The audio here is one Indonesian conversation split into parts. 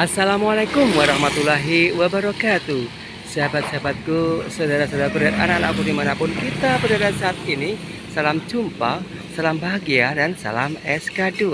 Assalamualaikum warahmatullahi wabarakatuh. Sahabat-sahabatku, saudara-saudaraku dan anak-anakku dimanapun kita berada saat ini, salam jumpa, salam bahagia dan salam SK2.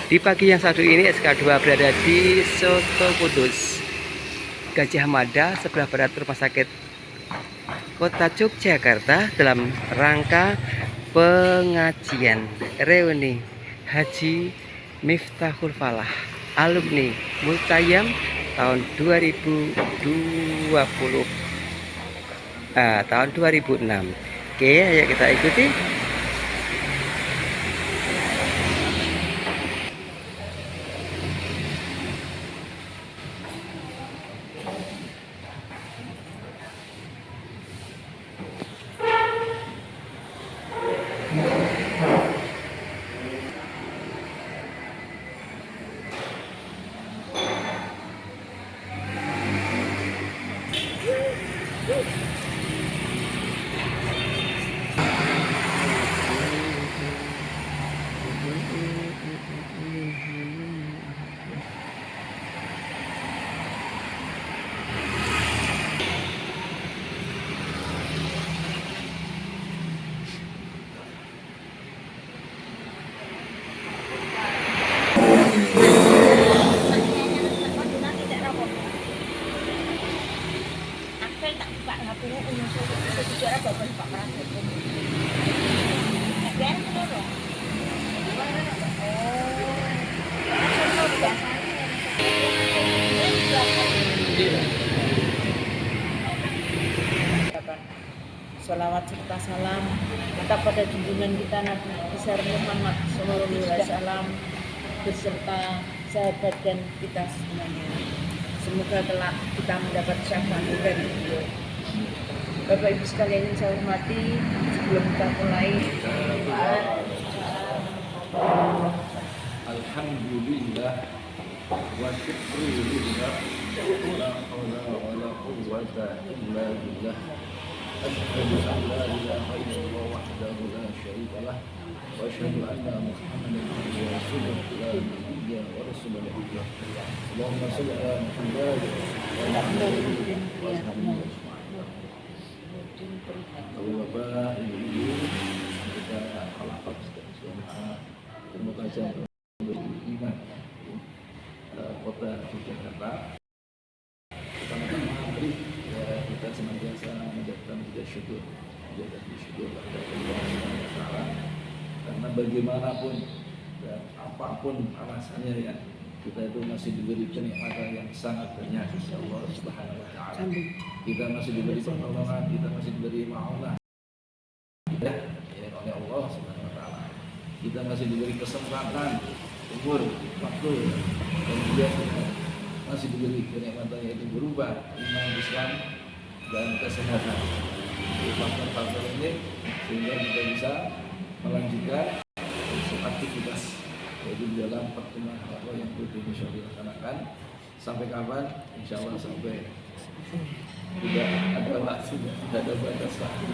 Di pagi yang satu ini SK2 berada di Soto Kudus, Gajah Mada, sebelah barat Rumah Sakit Kota Yogyakarta, dalam rangka pengajian reuni Haji Miftahul Falah alumni Multayam tahun 2006. Oke, ayo kita ikuti. Salawat serta salam tetap pada junjungan kita Nabi besar Muhammad SAW beserta sahabat dan kita semuanya. Semoga kelak kita mendapat syafaat dari beliau. Bapak Ibu sekalian yang saya hormati, sebelum kita mulai, alhamdulillah wa syukrulillah la haula wa la quwwata illa billah. Asyhadu an la ilaha illallah wahdahu la syarika lah wa asyhadu anna Muhammadan abduhu wa rasuluhu la nabiyya wa rasulullah. Allahumma shalli ala Muhammad wa ala alihi wa sahbihi. Bapak, Ibu, kita alhamdulillah terima kasih beriman Kota Yogyakarta. Pertama-tama kita senantiasa menjadikan kita syukur kepada Allah Subhanahu wa Ta'ala, karena bagaimanapun dan apapun alasannya ya, kita itu masih diberi kenikmatan yang sangat banyak oleh Allah Subhanahu wa Ta'ala. Kita masih diberi pertolongan, kita masih diberi ma'unah ya, oleh Allah Subhanahu wa Ta'ala. Kita masih diberi kesempatan, umur, waktu, dan juga masih diberi kenikmatan yaitu berubah iman, Islam, dan kesehatan. Faktor-faktor ini sehingga kita bisa melanjutkan aktivitas yaitu di dalam pertemuan Allah yang rutin insya Allah dilaksanakan. Sampai kapan? Insya Allah sampai tidak ada waktu, tidak ada batas waktu,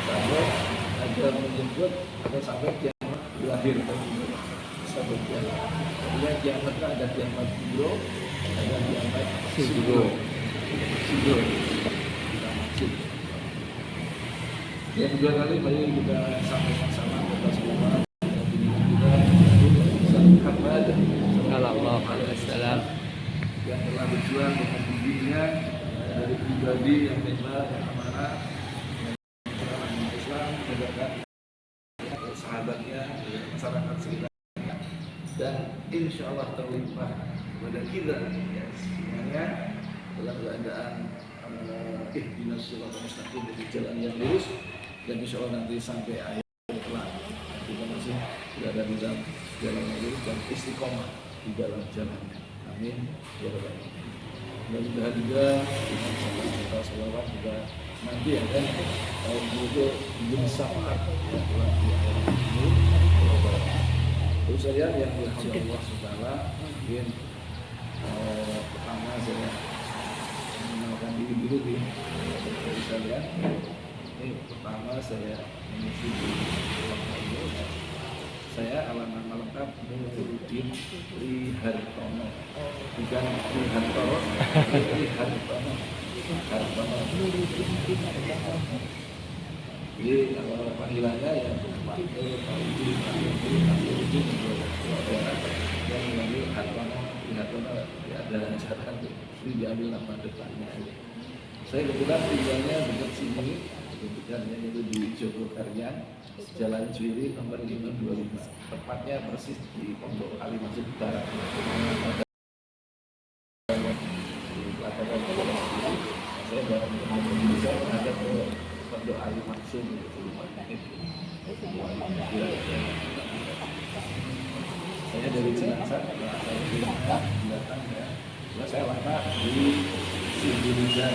sampai ada menyebut atau sampai kiamat berakhir. Sampai kiamat. Artinya kiamat ada kiamat kubro, ada kiamat sugro. Kita maksud. Yang kedua kali mari kita sampaikan sama kita semua. Sallallahu alaihi wasallam Yang telah berjuang dengan dirinya dari pribadi yang ikhlas, yang amanah, yang Islam, menjaga sahabatnya, masyarakat sekitarnya, dan insya Allah terlimpah kepada kita ya, semuanya dalam keadaan ihdinas siratal mustaqim, dari jalan yang lurus, dan insya Allah nanti sampai akhir kelak kita masih berada di dalam jalan yang lurus dan istiqomah di dalam jalannya. Amin ya rabbal alamin. Mudah-mudahan juga kita selawat juga nanti ada untuk bersama ya telah di akhir ini. Terus saya yang dirahmati Allah Subhanahu mungkin pertama saya mengenalkan diri dulu di saya. Ini pertama saya mengisi di waktu ini Saya nama lengkap Nuruddin Rihartono, bukan Rihartono, Rihartono. Hartono. Jadi kalau panggilannya ya Pak Udin, yang diambil Hartono, Rihartono, ya ada ajaran ini diambil nama depannya. Saya kebetulan tinggalnya dekat sini, kebetulannya itu di Jogokarya, Jalan Ciri nomor 525, tepatnya persis di Pondok Ali Masjid Utara. Saya baru bisa menghadap ke Pondok Ali Maksum saya dari Cilacap, saya datang ya. Saya lama di Sindirijan,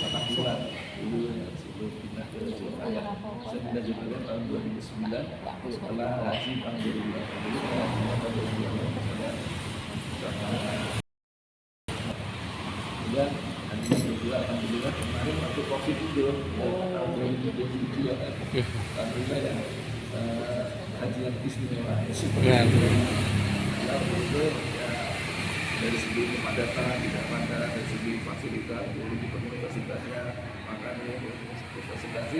Patang Bulan dulu ya, sebelum pindah ke Surabaya. Saya pindah Surabaya tahun 2009 setelah haji tahun 2008. Dan haji kedua alhamdulillah kemarin waktu COVID itu tahun 2022 kan, alhamdulillah ya haji yang istimewa. Lalu itu ya dari segi kepadatan tidak pada, dari segi fasilitas, dari universitasnya, makanya fasilitasi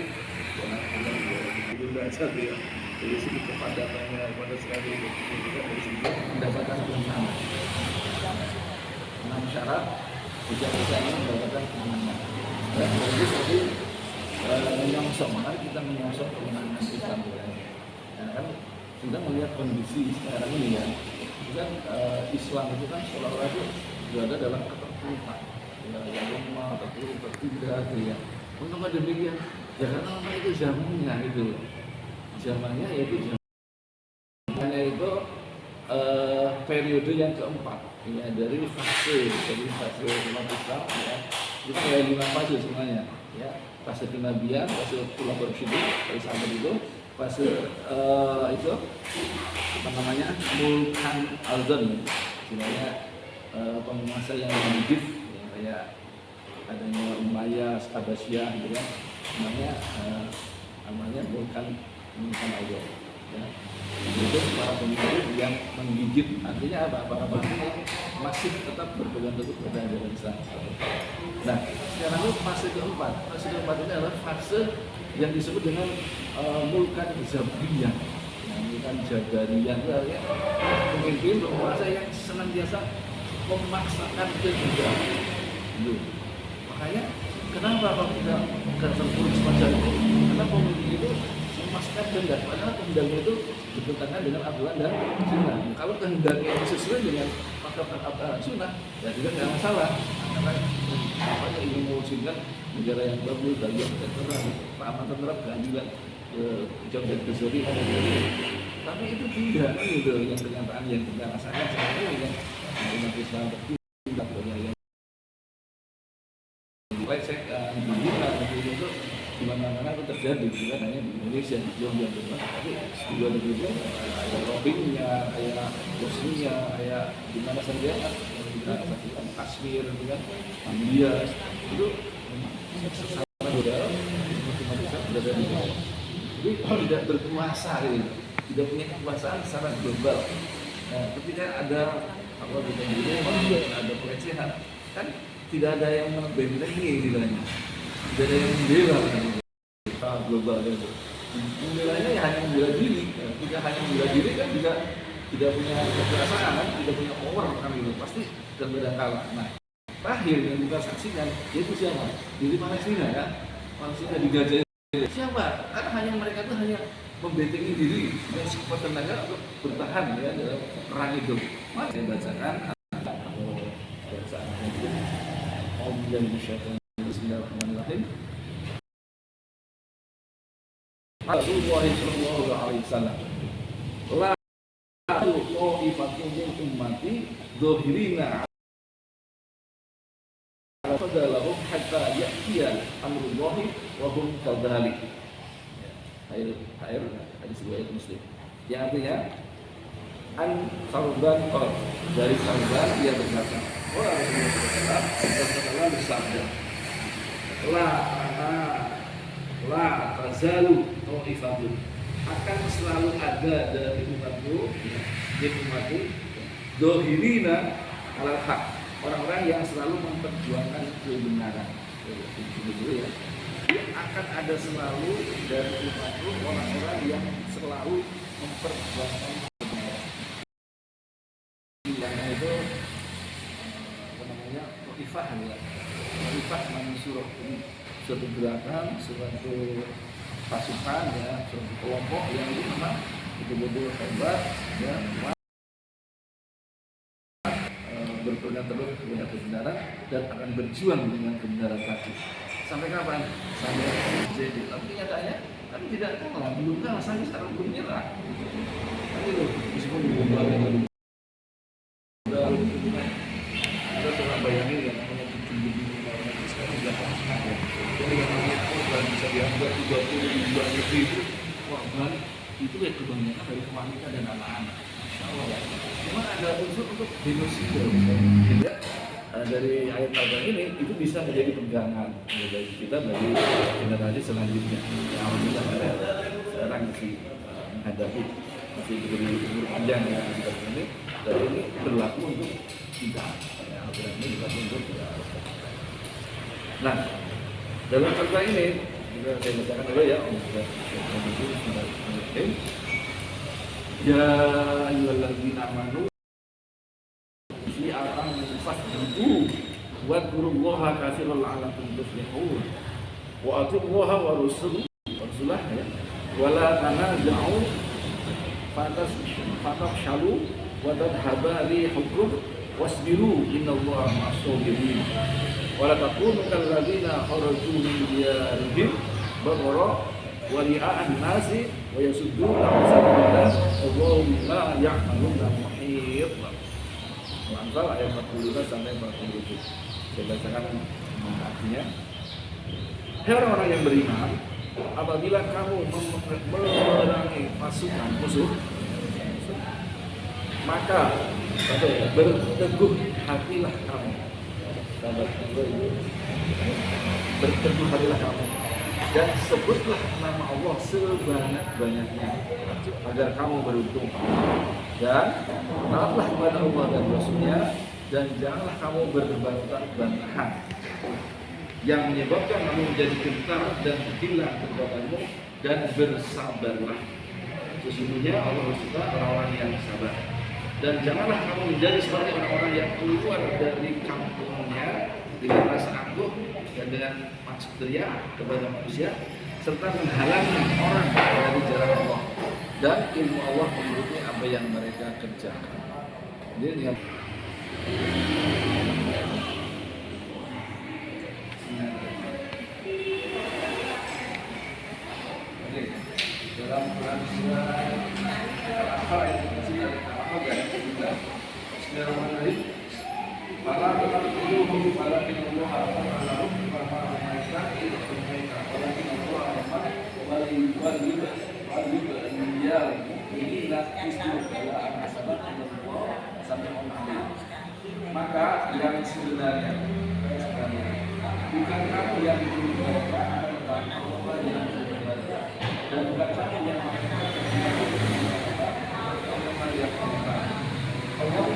itu belajar ya dari segi kepadatannya pada sekali juga dari segi pendapatan kemenangan 6 syarat tidak bisa mendapatkan kemenangan. Dan jadi seperti menyongsong, mari kita menyongsong kemenangan Islam ya kan, kita melihat kondisi sekarang ini ya, kan Islam itu kan seolah-olah itu berada dalam keterpurukan ya, yang lemah, tertindas ya. Untuk demikian ya karena memang itu zamannya itu, zamannya yaitu zamannya itu periode yang keempat ya, dari fase umat Islam ya, kita ada 5 fase semuanya ya, fase kenabian, fase khulafaur rasyidin, fase sahabat itu, fase itu apa namanya mulkan al-zon, sebenarnya penguasa yang menggigit ya, kayak adanya Umayyah, Abbasiyah gitu kan, namanya mulkan al-zon ya. Itu para pemimpin yang menggigit, artinya apa? Para pemimpin yang masih tetap berpegang teguh pada ajaran Islam. Nah, sekarang itu fase keempat. Fase keempat ini adalah fase yang disebut dengan mulkan zabriyah. Mulkan jabariyah itu artinya pemimpin penguasa yang senantiasa memaksakan kehendak. Makanya kenapa kalau kita terpuruk semacam itu? Karena pemimpin itu memaksakan kehendak, padahal kehendaknya itu bertentangan dengan aturan dan sunnah. Kalau kehendaknya sesuai dengan aturan sunnah, ya juga tidak masalah. Karena apa ingin mewujudkan negara yang bagus, bagi yang sejahtera, aman tentram, keadilan, jauh dari kezaliman. Tapi itu tidak gitu yang kenyataan yang kita rasakan sekarang ini kan umat Islam tertindak banyak yang lecek, dibuka itu di mana-mana itu terjadi, bukan hanya di Indonesia, di Jogja, tapi di luar negeri itu ada Rohingya, kayak Bosnia, kayak di mana saja kan, kita saksikan Kashmir, kan, India, itu secara global umat Islam berada di bawah. Jadi tidak berkuasa, gitu. Tidak punya kekuasaan secara global. Nah, ketika ada apa gitu, ada pelecehan, kan tidak ada yang membentengi istilahnya, tidak ada yang membela global itu. Membelanya ya hanya membela diri. Jika hanya membela diri kan juga tidak punya kekuasaan, tidak punya power kan itu pasti terbedah kalah. Nah, terakhir yang kita saksikan yaitu siapa? Diri Palestina kan, Palestina digajah. Siapa? Karena hanya mereka itu hanya membentengi diri dan sekuat tenaga untuk bertahan ya dalam perang itu. Mari saya bacakan bacaan itu. Bismillahirrahmanirrahim. Rasulullah sallallahu alaihi wasallam. La ta'ifatun min ummati dhahirina ala fadalahum hatta ya'tiya amrullahi wa hum kadzalik. Air hadis riwayat Muslim. Yang artinya an Sarban qol, dari Sarban dia berkata, Rasulullah bersabda, la tazalu ta'ifatun akan selalu ada dari umatku, di umatku, dohirina alal haq, orang-orang yang selalu memperjuangkan kebenaran. Dulu ya, akan ada selalu dari umatku orang-orang yang selalu memperjuangkan kebenaran. Yang itu apa namanya, motifah ya, motifah manusia ini suatu gerakan, suatu pasukan ya, suatu kelompok yang itu memang betul-betul hebat ya, berpegang teguh kepada kebenaran dan akan berjuang dengan kebenaran tadi. Sampai kapan? Sampai jadi. Tapi kenyataannya kami tidak kalah, belum kalah, sampai sekarang belum nyerah. Tapi itu meskipun belum kalah, kita coba bayangin ya, namanya 7.000 orang itu sekarang sudah kalah ya. Jadi yang namanya korban bisa dianggap 30 ribu korban itu ya kebanyakan dari wanita dan anak-anak. Insya Allah ya. Cuma ada unsur untuk genosida. Dari ayat Al-Quran ini itu bisa menjadi pegangan bagi kita, bagi generasi selanjutnya. Alhamdulillah sekarang masih menghadapi, masih diberi umur panjang ya seperti ini. Dan ini berlaku untuk kita. Al-Quran ini berlaku untuk kita. Nah, dalam Al-Quran ini juga saya bacakan dulu ya. Ya ayyuhalladzina amanu fi fasjudu wadkurullaha katsiran la'allakum tuflihun wa atiullaha wa rasulah ya wala tanaza'u fatafshalu wa tadhhaba rihukum wasbiru innallaha ma'as-sabirin wa la takunu kalladzina kharaju min diyarihim bagara wa ria'an nasi wa yasudduna 'an sabilillah wallahu la ya'maluna muhit. Al-Anfal ayat 45 sampai 47. Saya bacakan artinya. Hai orang-orang yang beriman, apabila kamu memerangi pasukan musuh, maka berteguh hatilah kamu. Berteguh hatilah kamu dan sebutlah nama Allah sebanyak-banyaknya agar kamu beruntung, dan taatlah kepada Allah dan Rasulnya, dan janganlah kamu berbantah-bantahan yang menyebabkan kamu menjadi gentar dan hilang kekuatanmu, dan bersabarlah, sesungguhnya Allah suka orang-orang yang sabar. Dan janganlah kamu menjadi seperti orang-orang yang keluar dari kampungnya dengan rasa angkuh dan dengan maksud teriak kepada manusia, serta menghalangi orang dari jalan Allah, dan ilmu Allah mengikuti apa yang mereka kerjakan. Jadi dia dalam Quran surah Al-Anfal ayat 3 Bismillahirrahmanirrahim. Para taqulu para Allah Ta'ala para mereka itu mereka walakin Allah maka yang sebenarnya bukan kamu yang berubah, akan Allah yang berubah, dan bukan kamu yang Allah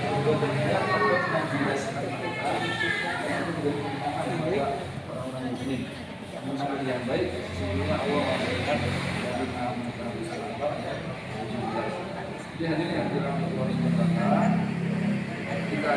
berubah menjelaskan kita orang-orang mukmin mengenal yang baik. Sesungguhnya Allah memberikan dari amal-amal sahabat yang jelas. Jadi hadirin yang dirahmati Allah Subhanahu, kita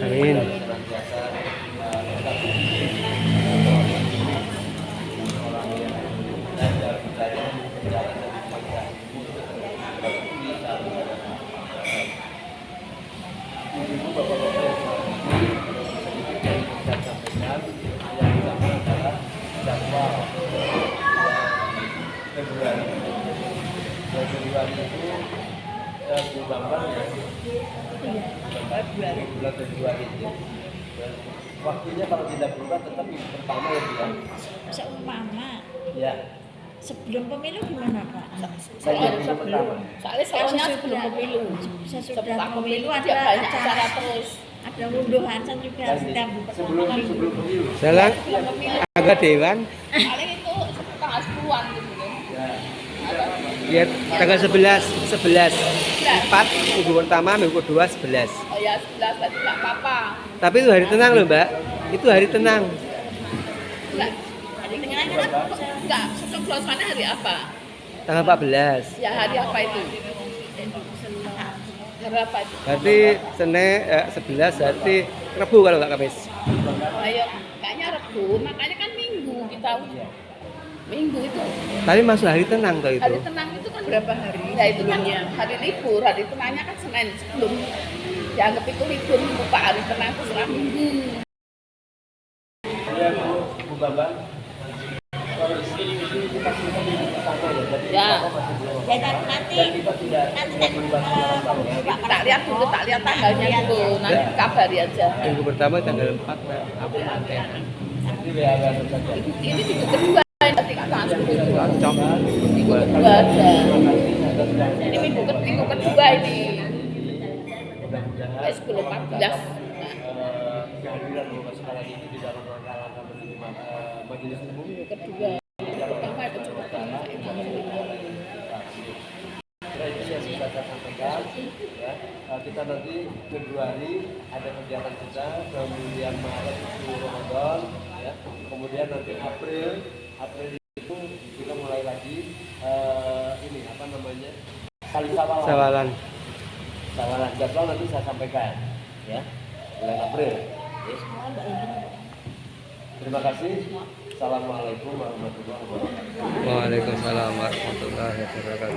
Amin. Bulan Februari itu waktunya kalau tidak berubah tetap minggu pertama ya Bu ya. Seumpama Ya. sebelum pemilu gimana Pak? Saya minggu pertama. Soalnya sebelum pemilu. Sesudah pemilu dia ada banyak acara terus. ada unduhan juga sedang Sebelum pemilu. Salah Sebelum pemilu. agak dewan. Paling itu tanggal 10-an gitu. Ya. Ya tanggal 11 4 minggu pertama, minggu kedua 11. Oh ya 11 berarti nggak apa-apa. Tapi itu hari tenang loh Mbak. Itu hari tenang. Enggak. Enggak. Coblosannya hari apa? Tanggal 14. Ya hari apa itu? Hari apa itu? Berarti Senin 11 berarti Rebu kalau nggak Kamis. Ayo, kayaknya Rebu, makanya kan Minggu kita. Minggu itu. Tapi masuk hari tenang tuh itu. Hari tenang itu kan berapa hari? Ya itu kan hari libur, hari tenangnya kan Senin sebelum dianggap itu libur buka hari tenang itu setelah Minggu. Ya Bu Bambang. Kalau di sini kita sudah minggu pertama ya. Jadi Ya. apa masih belum. ya nanti Dan kita tidak berubah tahun ya. Tak lihat dulu, tak lihat tanggalnya dulu, nanti kabari aja. Minggu pertama tanggal 4 aku nanti. Nanti WA saja. Ini minggu kedua, nanti kan langsung minggu Cocok. kedua aja. Ini minggu kedua ini. Mudah-mudahan Sebelum 14. kehadiran Bapak sekarang ini di dalam rangka-rangka menerima majelis umum Minggu kedua. Pertama itu cuma itu yang bisa saya sampaikan ya. Kita nanti Februari ada kegiatan kita, kemudian Maret itu Ramadan ya. Kemudian nanti April itu kita mulai lagi ini apa namanya? Kali Sawalan. Sawalan jadwal nanti saya sampaikan ya. Bulan April. Ya. Terima kasih. Assalamualaikum warahmatullahi wabarakatuh. Waalaikumsalam warahmatullahi wabarakatuh.